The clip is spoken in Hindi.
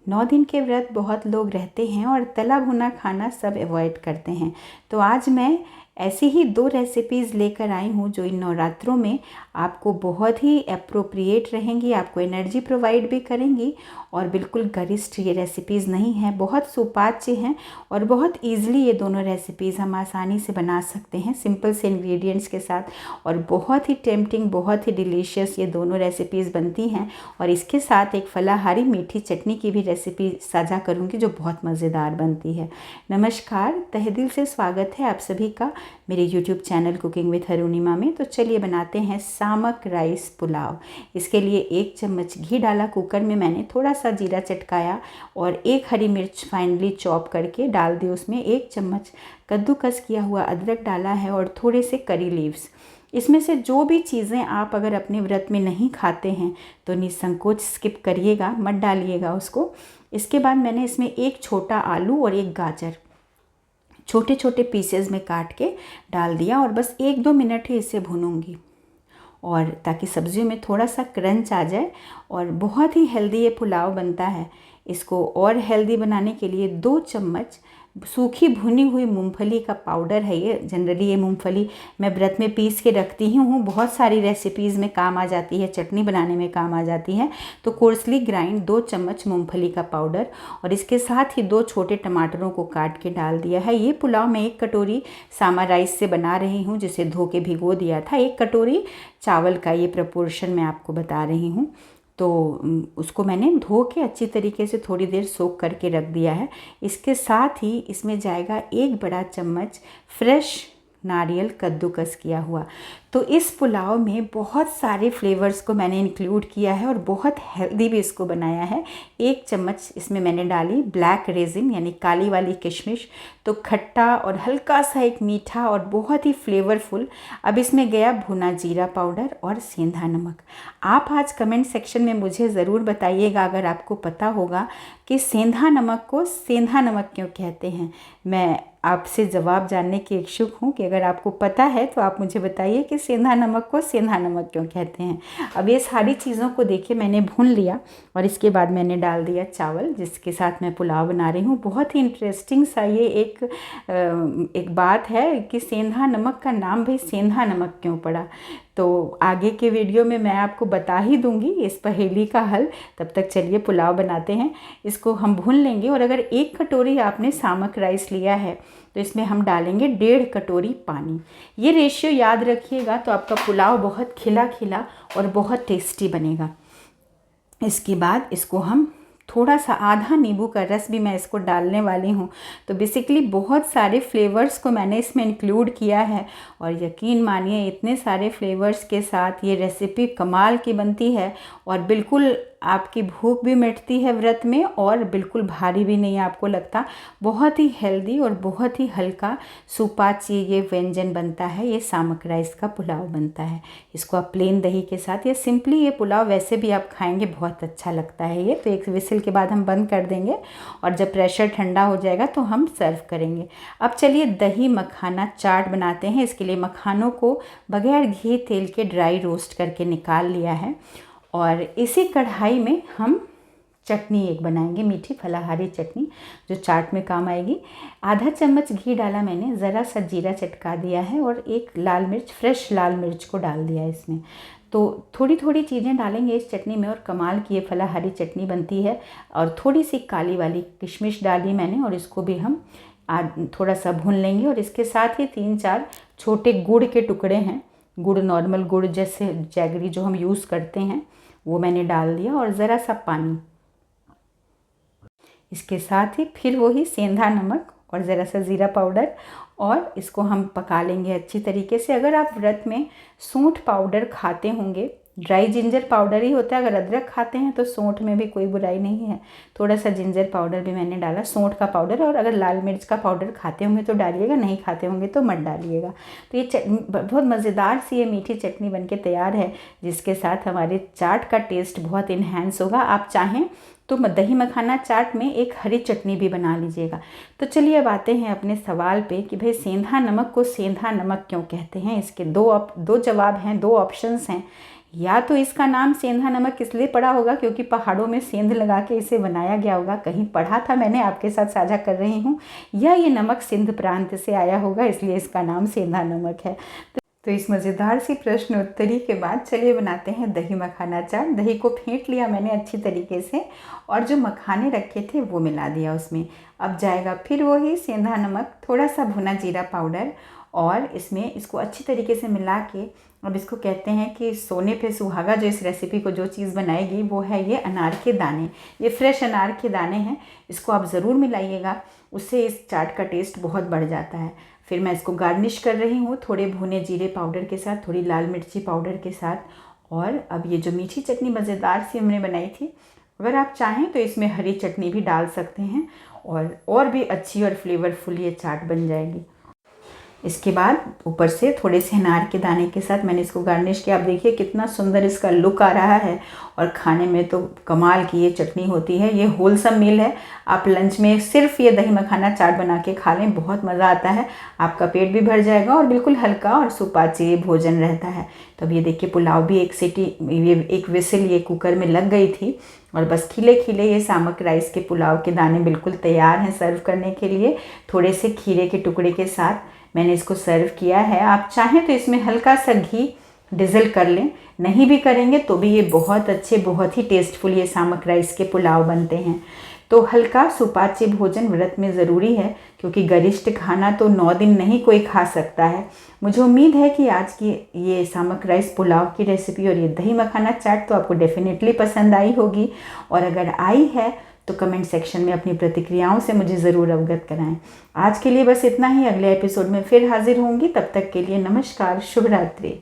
9 दिन के व्रत बहुत लोग रहते हैं और तला भुना खाना सब अवॉइड करते हैं। तो आज मैं ऐसी ही 2 रेसिपीज़ लेकर आई हूँ जो इन नवरात्रों में आपको बहुत ही एप्रोप्रिएट रहेंगी, आपको एनर्जी प्रोवाइड भी करेंगी और बिल्कुल गरिष्ठ ये रेसिपीज़ नहीं हैं, बहुत सुपाच्य हैं और बहुत ईज़िली ये दोनों रेसिपीज़ हम आसानी से बना सकते हैं सिंपल से इंग्रेडिएंट्स के साथ और बहुत ही टेम्पटिंग, बहुत ही डिलीशियस ये दोनों रेसिपीज़ बनती हैं। और इसके साथ एक फलाहारी मीठी चटनी की भी रेसिपी साझा करूँगी जो बहुत मज़ेदार बनती है। नमस्कार, तहे दिल से स्वागत है आप सभी का मेरे YouTube channel cooking with Arunima में। तो चलिए बनाते हैं सामक राइस पुलाव। इसके लिए 1 चम्मच घी डाला कुकर में, मैंने थोड़ा सा जीरा चटकाया और 1 हरी मिर्च फाइनली चॉप करके डाल दी उसमें। 1 चम्मच कद्दूकस किया हुआ अदरक डाला है और थोड़े से करी लीव्स। इसमें से जो भी चीज़ें आप अगर अपने व्रत में नहीं खाते हैं तो निसंकोच स्किप करिएगा, मत डालिएगा उसको। इसके बाद मैंने इसमें 1 छोटा आलू और 1 गाजर छोटे छोटे पीसेस में काट के डाल दिया और बस 1-2 मिनट ही इसे भूनूंगी और ताकि सब्जियों में थोड़ा सा क्रंच आ जाए। और बहुत ही हेल्दी ये पुलाव बनता है। इसको और हेल्दी बनाने के लिए 2 चम्मच सूखी भुनी हुई मूंगफली का पाउडर है ये। जनरली ये मूंगफली मैं व्रत में पीस के रखती ही हूँ, बहुत सारी रेसिपीज़ में काम आ जाती है, चटनी बनाने में काम आ जाती है। तो कोर्सली ग्राइंड 2 चम्मच मूंगफली का पाउडर और इसके साथ ही 2 छोटे टमाटरों को काट के डाल दिया है। ये पुलाव मैं 1 कटोरी सामा राइस से बना रही हूँ जिसे धो के भिगो दिया था। 1 कटोरी चावल का ये प्रपोर्शन मैं आपको बता रही हूँ। तो उसको मैंने धो के अच्छी तरीके से थोड़ी देर सोक करके रख दिया है। इसके साथ ही इसमें जाएगा 1 बड़ा चम्मच फ्रेश नारियल कद्दूकस किया हुआ। तो इस पुलाव में बहुत सारे फ्लेवर्स को मैंने इंक्लूड किया है और बहुत हेल्दी भी इसको बनाया है। 1 चम्मच इसमें मैंने डाली ब्लैक रेजिन यानी काली वाली किशमिश, तो खट्टा और हल्का सा एक मीठा और बहुत ही फ्लेवरफुल। अब इसमें गया भुना जीरा पाउडर और सेंधा नमक। आप आज कमेंट सेक्शन में मुझे ज़रूर बताइएगा अगर आपको पता होगा कि सेंधा नमक को सेंधा नमक क्यों कहते हैं। मैं आपसे जवाब जानने की इच्छुक हूँ कि अगर आपको पता है तो आप मुझे बताइए कि सेंधा नमक को सेंधा नमक क्यों कहते हैं। अब ये सारी चीज़ों को देखिए मैंने भून लिया और इसके बाद मैंने डाल दिया चावल जिसके साथ मैं पुलाव बना रही हूँ। बहुत ही इंटरेस्टिंग सा ये एक बात है कि सेंधा नमक का नाम भाई सेंधा नमक क्यों पड़ा। तो आगे के वीडियो में मैं आपको बता ही दूंगी इस पहेली का हल। तब तक चलिए पुलाव बनाते हैं। इसको हम भून लेंगे और अगर 1 कटोरी आपने सामक राइस लिया है तो इसमें हम डालेंगे 1.5 कटोरी पानी। ये रेशियो याद रखिएगा तो आपका पुलाव बहुत खिला खिला और बहुत टेस्टी बनेगा। इसके बाद इसको हम थोड़ा सा आधा नींबू का रस भी मैं इसको डालने वाली हूँ। तो बेसिकली बहुत सारे फ्लेवर्स को मैंने इसमें इंक्लूड किया है और यकीन मानिए इतने सारे फ्लेवर्स के साथ ये रेसिपी कमाल की बनती है और बिल्कुल आपकी भूख भी मिटती है व्रत में और बिल्कुल भारी भी नहीं आपको लगता। बहुत ही हेल्दी और बहुत ही हल्का सुपाच्य ये व्यंजन बनता है। ये सामक राइस का पुलाव बनता है। इसको आप प्लेन दही के साथ या सिंपली ये पुलाव वैसे भी आप खाएंगे, बहुत अच्छा लगता है ये। तो 1 विसिल के बाद हम बंद कर देंगे और जब प्रेशर ठंडा हो जाएगा तो हम सर्व करेंगे। अब चलिए दही मखाना चाट बनाते हैं। इसके लिए मखानों को बगैर घी तेल के ड्राई रोस्ट करके निकाल लिया है और इसी कढ़ाई में हम चटनी एक बनाएंगे, मीठी फलाहारी चटनी जो चाट में काम आएगी। आधा चम्मच घी डाला मैंने, ज़रा सा जीरा चटका दिया है और 1 लाल मिर्च, फ्रेश लाल मिर्च को डाल दिया है इसमें। तो थोड़ी थोड़ी चीज़ें डालेंगे इस चटनी में और कमाल की ये फलाहारी चटनी बनती है। और थोड़ी सी काली वाली किशमिश डाली मैंने और इसको भी हम थोड़ा सा भून लेंगे। और इसके साथ ही 3-4 छोटे गुड़ के टुकड़े हैं, गुड़ नॉर्मल गुड़ जैसे जैगरी जो हम यूज़ करते हैं वो मैंने डाल दिया और ज़रा सा पानी। इसके साथ ही फिर वही सेंधा नमक और ज़रा सा ज़ीरा पाउडर और इसको हम पका लेंगे अच्छी तरीके से। अगर आप व्रत में सूंठ पाउडर खाते होंगे, ड्राई जिंजर पाउडर ही होता है, अगर अदरक खाते हैं तो सूंठ में भी कोई बुराई नहीं है। थोड़ा सा जिंजर पाउडर भी मैंने डाला, सूंठ का पाउडर। और अगर लाल मिर्च का पाउडर खाते होंगे तो डालिएगा, नहीं खाते होंगे तो मत डालिएगा। तो ये बहुत मज़ेदार सी ये मीठी चटनी बनके तैयार है जिसके साथ हमारे चाट का टेस्ट बहुत इन्हेंस होगा। आप चाहें तो दही मखाना चाट में एक हरी चटनी भी बना लीजिएगा। तो चलिए अब आते हैं अपने सवाल पे कि भाई सेंधा नमक को सेंधा नमक क्यों कहते हैं। इसके दो जवाब हैं, 2 ऑप्शंस हैं। या तो इसका नाम सेंधा नमक इसलिए पड़ा होगा क्योंकि पहाड़ों में सेंध लगा के इसे बनाया गया होगा, कहीं पढ़ा था मैंने, आपके साथ साझा कर रही हूँ, या ये नमक सिंध प्रांत से आया होगा इसलिए इसका नाम सेंधा नमक है। तो इस मज़ेदार सी प्रश्न उत्तरी के बाद चलिए बनाते हैं दही मखाना चाट। दही को फेंट लिया मैंने अच्छी तरीके से और जो मखाने रखे थे वो मिला दिया उसमें। अब जाएगा फिर वही सेंधा नमक, थोड़ा सा भुना जीरा पाउडर और इसमें इसको अच्छी तरीके से मिला के अब इसको कहते हैं कि सोने पे सुहागा जो इस रेसिपी को जो चीज़ बनाएगी वो है ये अनार के दाने। ये फ्रेश अनार के दाने हैं, इसको आप ज़रूर मिलाइएगा, उससे इस चाट का टेस्ट बहुत बढ़ जाता है। फिर मैं इसको गार्निश कर रही हूँ थोड़े भुने जीरे पाउडर के साथ, थोड़ी लाल मिर्ची पाउडर के साथ। और अब ये जो मीठी चटनी मज़ेदार सी हमने बनाई थी, अगर आप चाहें तो इसमें हरी चटनी भी डाल सकते हैं और भी अच्छी और फ्लेवरफुल ये चाट बन जाएगी। इसके बाद ऊपर से थोड़े से अनार के दाने के साथ मैंने इसको गार्निश किया। आप देखिए कितना सुंदर इसका लुक आ रहा है और खाने में तो कमाल की ये चटनी होती है। ये होलसम मील है, आप लंच में सिर्फ ये दही मखाना चाट बना के खा लें, बहुत मज़ा आता है, आपका पेट भी भर जाएगा और बिल्कुल हल्का और सुपाच्य भोजन रहता है। तो अब ये देखिए पुलाव भी एक विसिल ये कुकर में लग गई थी और बस खिले खिले ये सामक राइस के पुलाव के दाने बिल्कुल तैयार हैं सर्व करने के लिए। थोड़े से खीरे के टुकड़े के साथ मैंने इसको सर्व किया है। आप चाहें तो इसमें हल्का सा घी डिज़ल कर लें, नहीं भी करेंगे तो भी ये बहुत अच्छे, बहुत ही टेस्टफुल ये सामक राइस के पुलाव बनते हैं। तो हल्का सुपाच्य भोजन व्रत में ज़रूरी है क्योंकि गरिष्ठ खाना तो 9 दिन नहीं कोई खा सकता है। मुझे उम्मीद है कि आज की ये सामक राइस पुलाव की रेसिपी और ये दही मखाना चाट तो आपको डेफिनेटली पसंद आई होगी, और अगर आई है तो कमेंट सेक्शन में अपनी प्रतिक्रियाओं से मुझे ज़रूर अवगत कराएं। आज के लिए बस इतना ही, अगले एपिसोड में फिर हाजिर होंगी, तब तक के लिए नमस्कार, शुभ रात्रि।